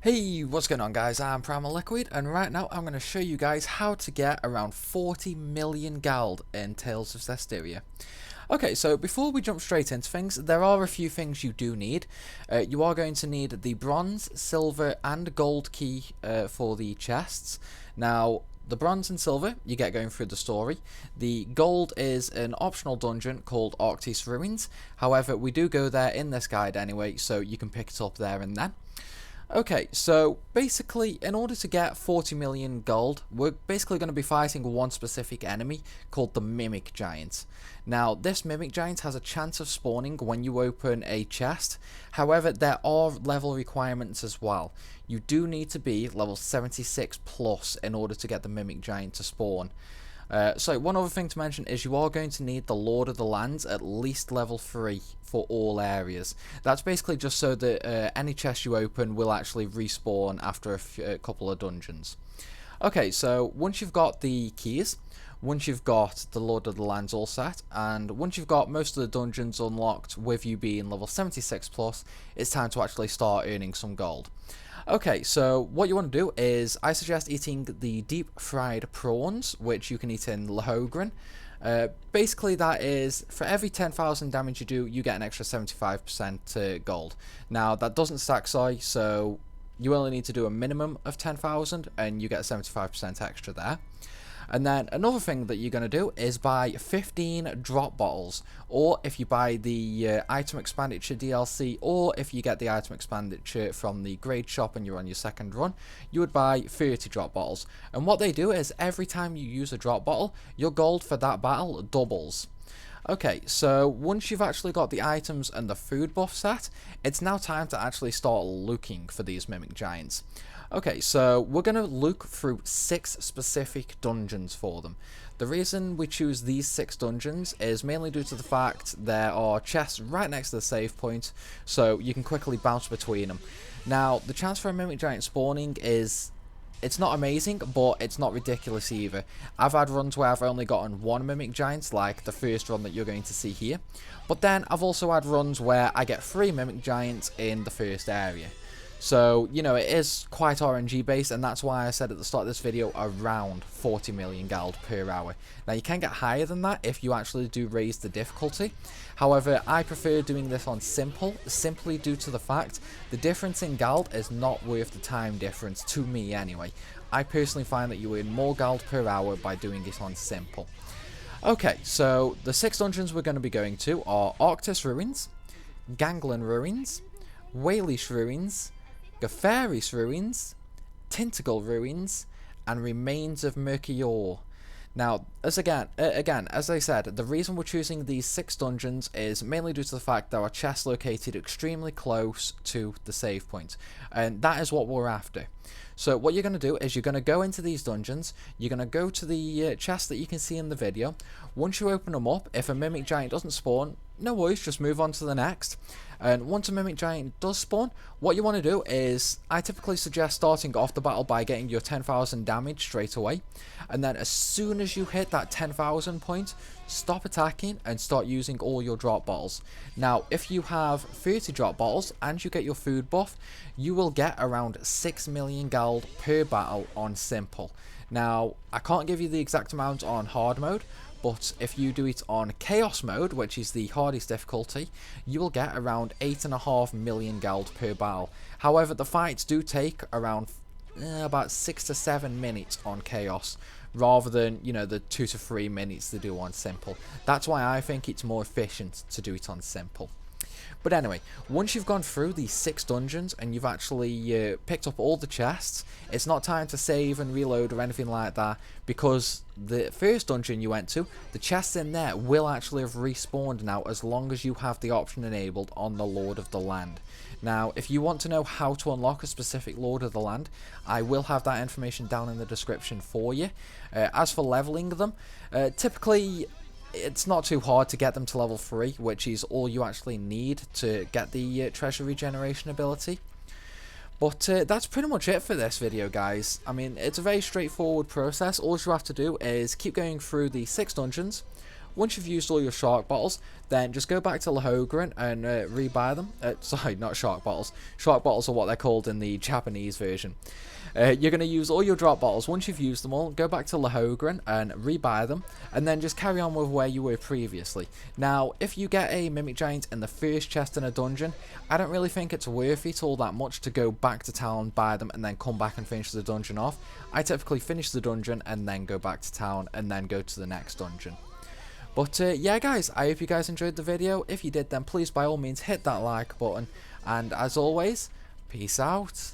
Hey, what's going on guys? I'm Primal Liquid and right now I'm going to show you guys how to get around 40 million gold in Tales of Zestiria. Okay, so before we jump straight into things, there are a few things you do need. You are going to need the bronze, silver and gold key for the chests. Now, the bronze and silver you get going through the story. The gold is an optional dungeon called Arctis Ruins. However, we do go there in this guide anyway, so you can pick it up there and then. Okay, so basically, in order to get 40 million gold, we're basically going to be fighting one specific enemy called the Mimic Giant. Now, this Mimic Giant has a chance of spawning when you open a chest. However, there are level requirements as well. You do need to be level 76 plus in order to get the Mimic Giant to spawn. So one other thing to mention is you are going to need the Lord of the Lands at least level 3 for all areas. That's basically just so that any chest you open will actually respawn after a couple of dungeons. Okay, so once you've got the keys, once you've got the Lord of the Lands all set, and once you've got most of the dungeons unlocked with you being level 76 plus, it's time to actually start earning some gold. Okay, so what you want to do is, I suggest eating the deep fried prawns, which you can eat in Lahogran. Basically that is, for every 10,000 damage you do, you get an extra 75% gold. Now that doesn't stack soy, so you only need to do a minimum of 10,000 and you get 75% extra there. And then another thing that you're going to do is buy 15 drop bottles, or if you buy the item expenditure DLC, or if you get the item expenditure from the grade shop and you're on your second run, you would buy 30 drop bottles. And what they do is every time you use a drop bottle, your gold for that battle doubles. Okay, so once you've actually got the items and the food buff set, it's now time to actually start looking for these Mimic Giants. Okay, so we're going to look through 6 specific dungeons for them. The reason we choose these 6 dungeons is mainly due to the fact there are chests right next to the save point, so you can quickly bounce between them. Now, the chance for a Mimic Giant spawning is... it's not amazing, but it's not ridiculous either. I've had runs where I've only gotten 1 Mimic Giant, like the first run that you're going to see here. But then I've also had runs where I get 3 Mimic Giants in the first area. So, you know, it is quite RNG based, and that's why I said at the start of this video around 40 million gold per hour. Now, you can get higher than that if you actually do raise the difficulty. However, I prefer doing this on simple, simply due to the fact the difference in gold is not worth the time difference, to me anyway. I personally find that you earn more gold per hour by doing it on simple. Okay, so the 6 dungeons we're going to be going to are Arctis Ruins, Ganglin Ruins, Walish Ruins, Gafaris Ruins, Tintagle Ruins, and Remains of Merkior. Now, as I said, the reason we're choosing these 6 dungeons is mainly due to the fact there are chests located extremely close to the save point, and that is what we're after. So what you're going to do is you're going to go into these dungeons, you're going to go to the chests that you can see in the video. Once you open them up, if a Mimic Giant doesn't spawn, no worries, just move on to the next. And once a Mimic Giant does spawn, what you want to do is, I typically suggest starting off the battle by getting your 10,000 damage straight away. And then as soon as you hit that 10,000 point, stop attacking and start using all your drop bottles. Now, if you have 30 drop bottles and you get your food buff, you will get around 6 million gold per battle on simple. Now, I can't give you the exact amount on hard mode, but if you do it on Chaos mode, which is the hardest difficulty, you will get around 8.5 million gold per battle. However, the fights do take around about 6 to 7 minutes on Chaos, rather than, you know, the 2 to 3 minutes they do on simple. That's why I think it's more efficient to do it on simple. But anyway, once you've gone through these 6 dungeons and you've actually picked up all the chests, it's not time to save and reload or anything like that, because the first dungeon you went to, the chests in there will actually have respawned now as long as you have the option enabled on the Lord of the Land. Now, if you want to know how to unlock a specific Lord of the Land, I will have that information down in the description for you. As for leveling them, typically it's not too hard to get them to level 3, which is all you actually need to get the treasure regeneration ability. But that's pretty much it for this video, guys. I mean, it's a very straightforward process. All you have to do is keep going through the 6 dungeons. Once you've used all your shark bottles, then just go back to Lahogran and rebuy them. Sorry, not shark bottles. Shark bottles are what they're called in the Japanese version. You're going to use all your drop bottles. Once you've used them all, go back to Lahogran and rebuy them, and then just carry on with where you were previously. Now, if you get a Mimic Giant in the first chest in a dungeon, I don't really think it's worth it all that much to go back to town, buy them, and then come back and finish the dungeon off. I typically finish the dungeon and then go back to town and then go to the next dungeon. But yeah guys, I hope you guys enjoyed the video. If you did, then please by all means hit that like button, and as always, peace out.